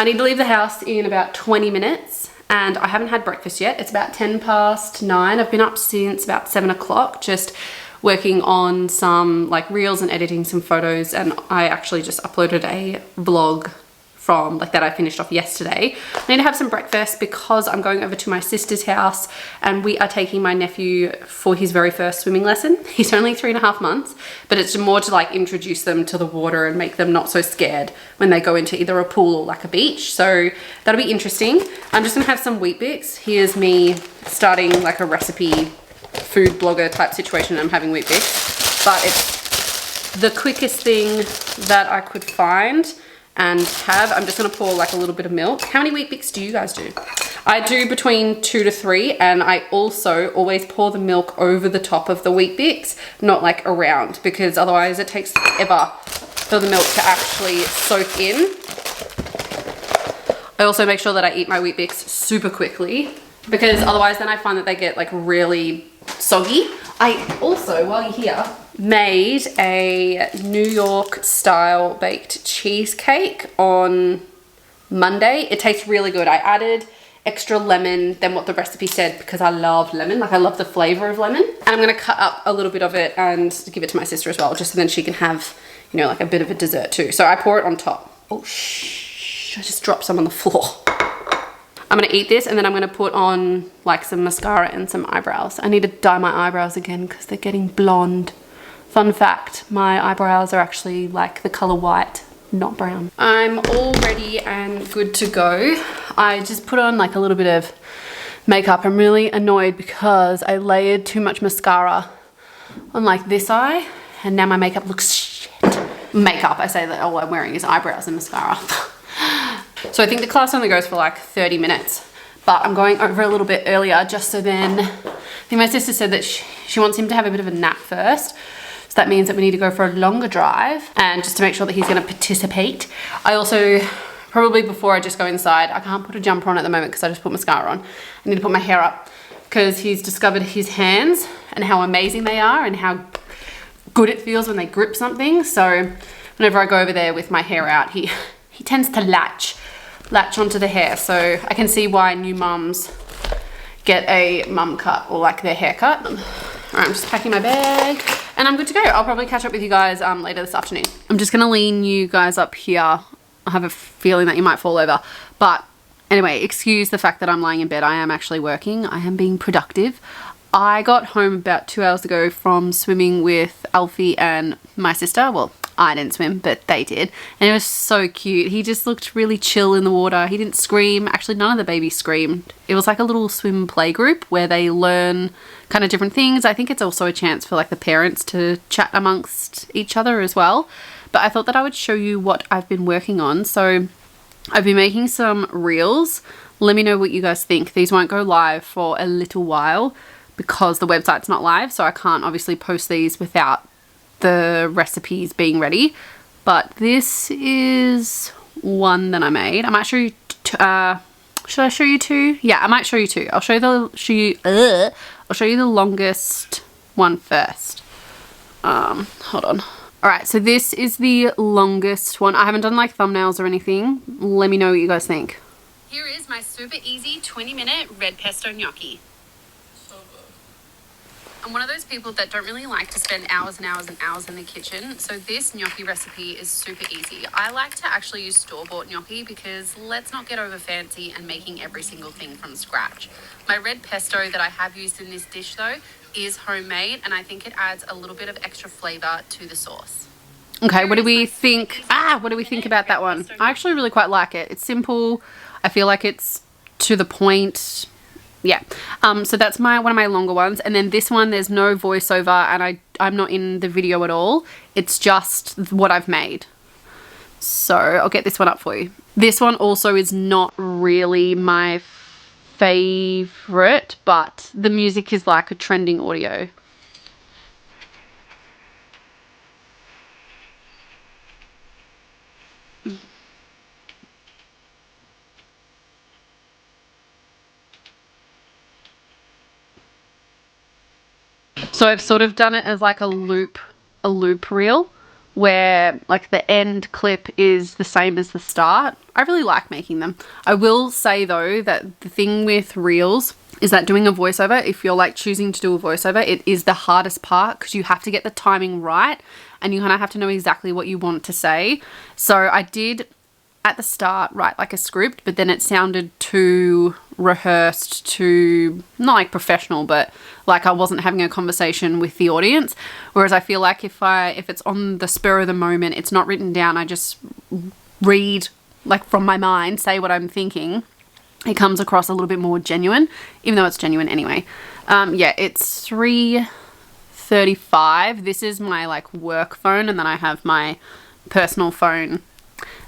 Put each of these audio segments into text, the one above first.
I need to leave the house in about 20 minutes and I haven't had breakfast yet. It's about 10 past 9. I've been up since about 7 o'clock just working on some like reels and editing some photos, and I actually just uploaded a vlog from like that I finished off yesterday. I need to have some breakfast because I'm going over to my sister's house and we are taking my nephew for his very first swimming lesson. He's only 3.5 months, but it's more to like introduce them to the water and make them not so scared when they go into either a pool or like a beach. So that'll be interesting. I'm just gonna have some Wheat Bix. Here's me starting like a recipe food blogger type situation. I'm having Wheat Bix, but it's the quickest thing that I could find and have. I'm just gonna pour like a little bit of milk. How many Wheat Bix do you guys do? I do between 2 to 3, and I also always pour the milk over the top of the Wheat Bix, not like around, because otherwise it takes forever for the milk to actually soak in. I also make sure that I eat my Wheat Bix super quickly, because otherwise then I find that they get like really soggy. I also, while you're here, made a New York style baked cheesecake on Monday. It tastes really good. I added extra lemon than what the recipe said because I love lemon. Like I love the flavor of lemon. And I'm gonna cut up a little bit of it and give it to my sister as well, just so then she can have, you know, like a bit of a dessert too. So I pour it on top. Oh, shh, I just dropped some on the floor. I'm gonna eat this and then I'm gonna put on like some mascara and some eyebrows. I need to dye my eyebrows again because they're getting blonde. Fun fact, my eyebrows are actually like the color white, not brown. I'm all ready and good to go. I just put on like a little bit of makeup. I'm really annoyed because I layered too much mascara on like this eye and now my makeup looks shit. Makeup, I say that all I'm wearing is eyebrows and mascara. So I think the class only goes for like 30 minutes, but I'm going over a little bit earlier just so then, I think my sister said that she wants him to have a bit of a nap first. So that means that we need to go for a longer drive and just to make sure that he's gonna participate. I also, probably before I just go inside, I can't put a jumper on at the moment because I just put mascara on. I need to put my hair up because he's discovered his hands and how amazing they are and how good it feels when they grip something. So whenever I go over there with my hair out, he tends to latch onto the hair. So I can see why new mums get a mum cut or like their haircut. All right, I'm just packing my bag and I'm good to go. I'll probably catch up with you guys later this afternoon. I'm just gonna lean you guys up here. I have a feeling that you might fall over, but anyway, excuse the fact that I'm lying in bed. I am actually working. I am being productive. I got home about 2 hours ago from swimming with Alfie and my sister. Well, I didn't swim, but they did. And it was so cute. He just looked really chill in the water. He didn't scream. Actually, none of the babies screamed. It was like a little swim play group where they learn kind of different things. I think it's also a chance for like the parents to chat amongst each other as well. But I thought that I would show you what I've been working on. So I've been making some reels. Let me know what you guys think. These won't go live for a little while because the website's not live, so I can't obviously post these without the recipes being ready. But this is one that I made. I might show you, should I show you two? Yeah, I might show you two. I'll show you the longest one first. Hold on. All right, so this is the longest one. I haven't done like thumbnails or anything. Let me know what you guys think. Here is my super easy 20-minute red pesto gnocchi. I'm one of those people that don't really like to spend hours and hours and hours in the kitchen, so this gnocchi recipe is super easy. I like to actually use store-bought gnocchi because let's not get over fancy and making every single thing from scratch. My red pesto that I have used in this dish though is homemade, and I think it adds a little bit of extra flavor to the sauce. Okay, what do we think? What do we think about that one? I actually really quite like it. It's simple. I feel like it's to the point. Yeah, so that's one of my longer ones, and then this one there's no voiceover and I'm not in the video at all. It's just what I've made. So I'll get this one up for you. This one also is not really my favorite, but the music is like a trending audio. So I've sort of done it as like a loop reel where like the end clip is the same as the start. I really like making them. I will say though that the thing with reels is that doing a voiceover, if you're like choosing to do a voiceover, it is the hardest part because you have to get the timing right and you kind of have to know exactly what you want to say. So I did at the start write like a script, but then it sounded too rehearsed, too not like professional, but like I wasn't having a conversation with the audience. Whereas I feel like if it's on the spur of the moment, it's not written down, I just read like from my mind, say what I'm thinking, it comes across a little bit more genuine, even though it's genuine anyway. Yeah, it's 3:35. This is my like work phone, and then I have my personal phone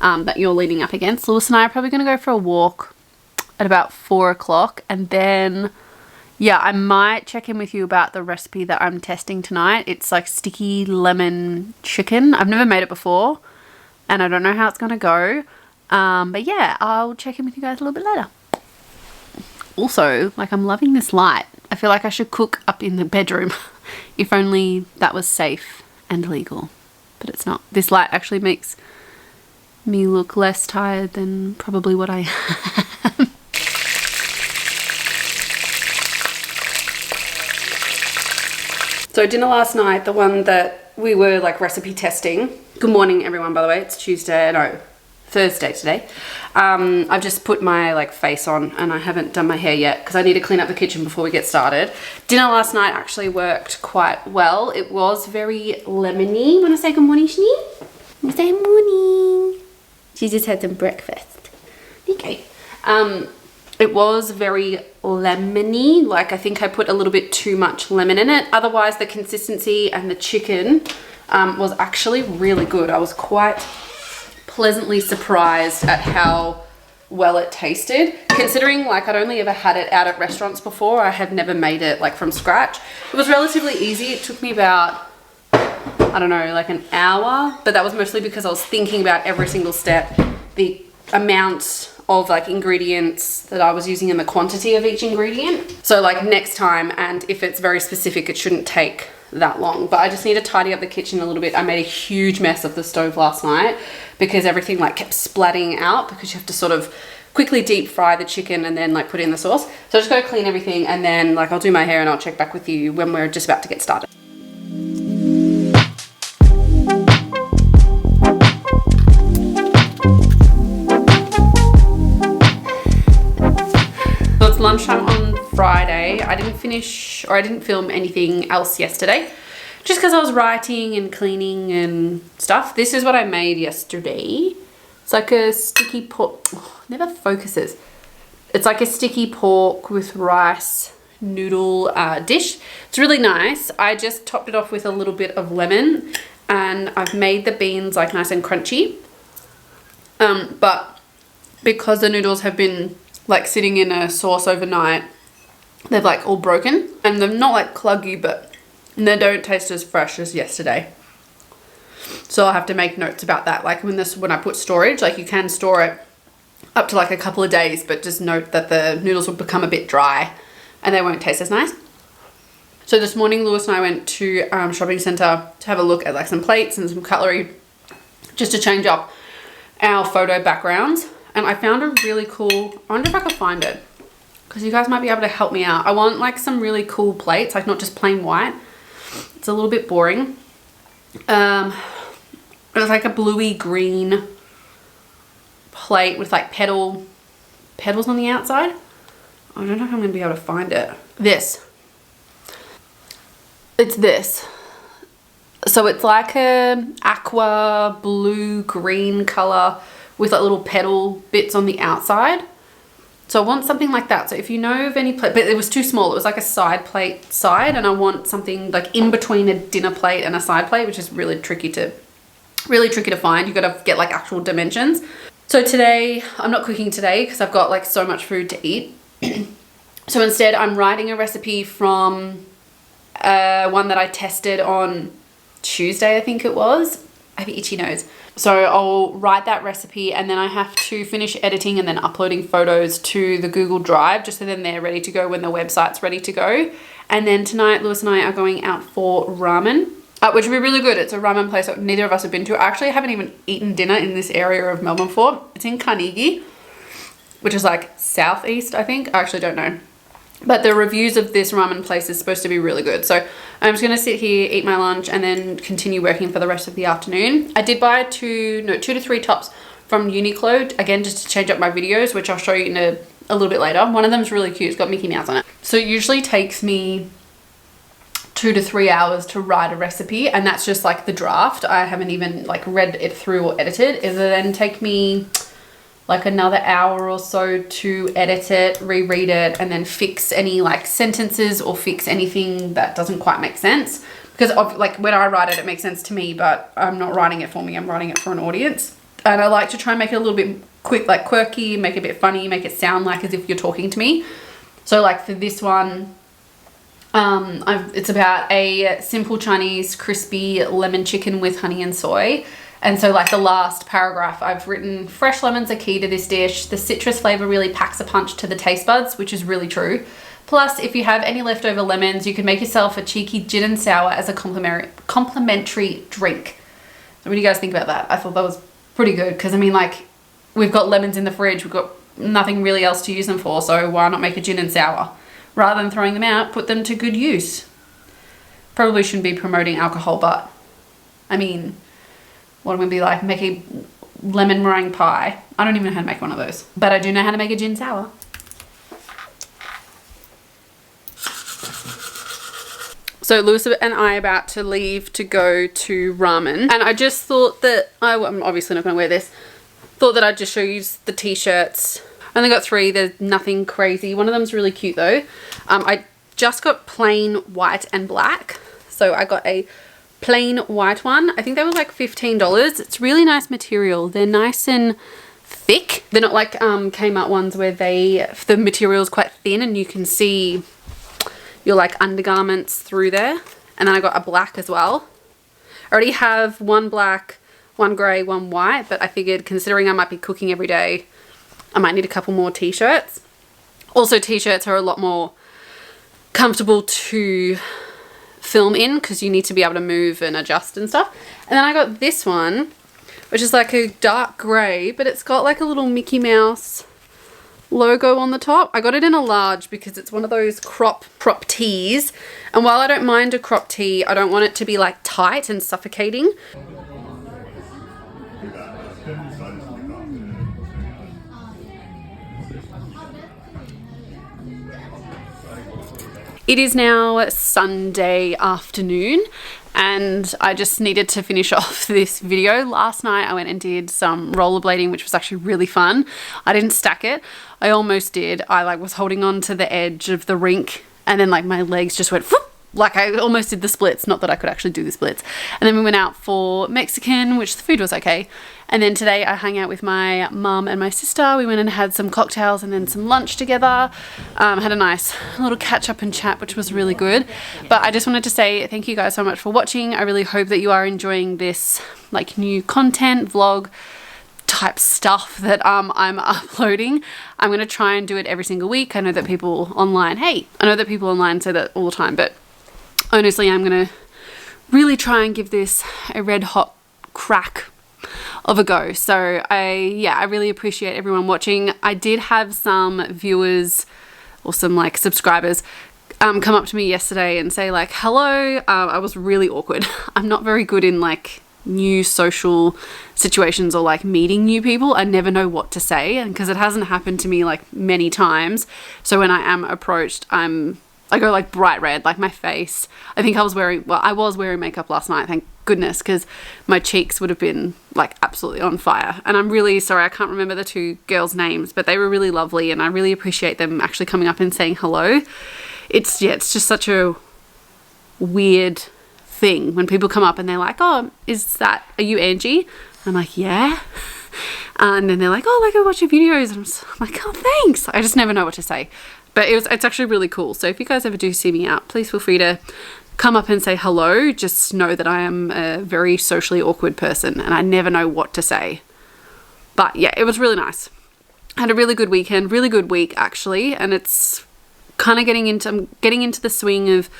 that you're leaning up against. Lewis and I are probably going to go for a walk at about 4 o'clock, and then yeah, I might check in with you about the recipe that I'm testing tonight. It's like sticky lemon chicken. I've never made it before and I don't know how it's going to go. But yeah, I'll check in with you guys a little bit later. Also, like, I'm loving this light. I feel like I should cook up in the bedroom if only that was safe and legal, but it's not. This light actually makes me look less tired than probably what I am. So dinner last night, the one that we were like recipe testing. Good morning everyone, by the way. It's Thursday today. I've just put my like face on and I haven't done my hair yet because I need to clean up the kitchen before we get started. Dinner last night actually worked quite well. It was very lemony. Want to say good morning, Shani? Want to say morning? She just had some breakfast. Okay. It was very lemony. Like, I think I put a little bit too much lemon in it. Otherwise, the consistency and the chicken was actually really good. I was quite pleasantly surprised at how well it tasted. Considering, like, I'd only ever had it out at restaurants before. I had never made it, like, from scratch. It was relatively easy. It took me about, I don't know, like an hour. But that was mostly because I was thinking about every single step, the amount of like ingredients that I was using and the quantity of each ingredient. So like next time, and if it's very specific, it shouldn't take that long. But I just need to tidy up the kitchen a little bit. I made a huge mess of the stove last night because everything like kept splatting out because you have to sort of quickly deep fry the chicken and then like put in the sauce. So I just gotta clean everything and then like I'll do my hair and I'll check back with you when we're just about to get started. Lunchtime on Friday. I didn't film anything else yesterday just because I was writing and cleaning and stuff. This is what I made yesterday. It's like a sticky pork, never focuses. It's like a sticky pork with rice noodle dish. It's really nice. I just topped it off with a little bit of lemon and I've made the beans like nice and crunchy. But because the noodles have been like sitting in a sauce overnight, they've like all broken and they're not like cluggy, but they don't taste as fresh as yesterday. So I'll have to make notes about that. Like when I put storage, like you can store it up to like a couple of days, but just note that the noodles will become a bit dry and they won't taste as nice. So this morning, Lewis and I went to shopping centre to have a look at like some plates and some cutlery just to change up our photo backgrounds. And I found a really cool, I wonder if I could find it because you guys might be able to help me out. I want like some really cool plates, like not just plain white. It's a little bit boring. It was like a bluey green plate with like petals on the outside. I don't know if I'm going to be able to find it. It's this. So it's like a aqua blue green color with like little petal bits on the outside. So I want something like that. So if you know of any plate, but it was too small. It was like a side plate side, and I want something like in between a dinner plate and a side plate, which is really tricky to find. You got to get like actual dimensions. So today, I'm not cooking today because I've got like so much food to eat. So instead I'm writing a recipe from one that I tested on Tuesday, I think it was. I have an itchy nose. So I'll write that recipe and then I have to finish editing and then uploading photos to the Google Drive just so then they're ready to go when the website's ready to go. And then tonight, Lewis and I are going out for ramen. which would be really good. It's a ramen place that neither of us have been to. I actually haven't even eaten dinner in this area of Melbourne before. It's in Carnegie, which is like southeast, I think. I actually don't know. But the reviews of this ramen place is supposed to be really good. So I'm just going to sit here, eat my lunch, and then continue working for the rest of the afternoon. I did buy two to three tops from Uniqlo, again, just to change up my videos, which I'll show you in a little bit later. One of them is really cute. It's got Mickey Mouse on it. So it usually takes me 2 to 3 hours to write a recipe, and that's just like the draft. I haven't even like read it through or edited. It'll then take me like another hour or so to edit it, reread it, and then fix any like sentences or fix anything that doesn't quite make sense. Because like when I write it, it makes sense to me, but I'm not writing it for me, I'm writing it for an audience. And I like to try and make it a little bit quick, like quirky, make it a bit funny, make it sound like as if you're talking to me. So like for this one, it's about a simple Chinese crispy lemon chicken with honey and soy. And so like the last paragraph, I've written, fresh lemons are key to this dish. The citrus flavor really packs a punch to the taste buds, which is really true. Plus, if you have any leftover lemons, you can make yourself a cheeky gin and sour as a complimentary drink. So what do you guys think about that? I thought that was pretty good because I mean, like, we've got lemons in the fridge. We've got nothing really else to use them for. So why not make a gin and sour? Rather than throwing them out, put them to good use. Probably shouldn't be promoting alcohol, but I mean, what am I going to be like, making lemon meringue pie? I don't even know how to make one of those, but I do know how to make a gin sour. So Luisa and I are about to leave to go to ramen, and I just thought that I'm obviously not going to wear this. Thought that I'd just show you the t-shirts. I only got 3. There's nothing crazy. One of them's really cute though. I just got plain white and black, so I got a plain white one. I think they were like $15. It's really nice material. They're nice and thick. They're not like Kmart ones where the material is quite thin and you can see your like undergarments through there. And then I got a black as well. I already have one black, one grey, one white, but I figured considering I might be cooking every day, I might need a couple more t-shirts. Also, t-shirts are a lot more comfortable to film in because you need to be able to move and adjust and stuff. And then I got this one, which is like a dark grey, but it's got like a little Mickey Mouse logo on the top. I got it in a large because it's one of those crop tees, and while I don't mind a crop tee, I don't want it to be like tight and suffocating. It is now Sunday afternoon and I just needed to finish off this video. Last night I went and did some rollerblading, which was actually really fun. I didn't stack it. I almost did. I like was holding on to the edge of the rink and then like my legs just went whoop, like I almost did the splits. Not that I could actually do the splits. And then we went out for Mexican, which the food was okay. And then today I hung out with my mum and my sister. We went and had some cocktails and then some lunch together. Had a nice little catch up and chat, which was really good. But I just wanted to say thank you guys so much for watching. I really hope that you are enjoying this like new content vlog type stuff that I'm uploading. I'm going to try and do it every single week. I know that people online say that all the time, but honestly, I'm going to really try and give this a red hot crack of a go. So I really appreciate everyone watching. I did have some viewers or some like subscribers come up to me yesterday and say like hello. I was really awkward. I'm not very good in like new social situations or like meeting new people. I never know what to say, and because it hasn't happened to me like many times, so when I am approached I go like bright red, like my face. I think I was wearing makeup last night, thank goodness, because my cheeks would have been like absolutely on fire. And I'm really sorry, I can't remember the 2 girls' names, but they were really lovely and I really appreciate them actually coming up and saying hello. It's just such a weird thing when people come up and they're like, oh, are you Angie? I'm like, yeah. And then they're like, oh, like I watch your videos. And I'm like, oh, thanks. I just never know what to say. But it's actually really cool. So if you guys ever do see me out, please feel free to come up and say hello. Just know that I am a very socially awkward person and I never know what to say. But yeah, it was really nice. I had a really good weekend, really good week actually. And it's kind of getting into the swing of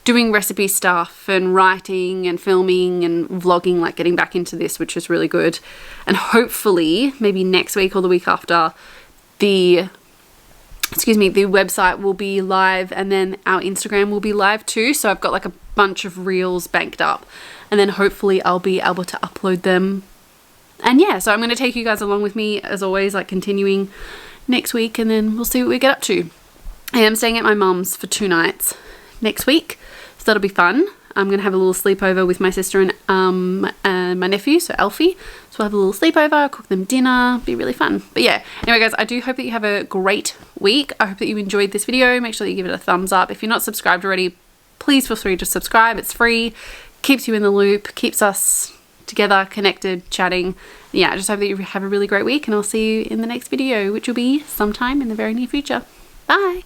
doing recipe stuff and writing and filming and vlogging, like getting back into this, which is really good. And hopefully maybe next week or the week after, the website will be live, and then our Instagram will be live too. So I've got like a bunch of reels banked up, and then hopefully I'll be able to upload them. And yeah, so I'm going to take you guys along with me as always, like continuing next week, and then we'll see what we get up to. I am staying at my mum's for 2 nights next week, so that'll be fun. I'm going to have a little sleepover with my sister and my nephew, so Alfie. So we'll have a little sleepover, cook them dinner, be really fun. But yeah, anyway guys, I do hope that you have a great week. I hope that you enjoyed this video. Make sure that you give it a thumbs up. If you're not subscribed already, please feel free to subscribe. It's free, keeps you in the loop, keeps us together, connected, chatting. Yeah, I just hope that you have a really great week, and I'll see you in the next video, which will be sometime in the very near future. Bye!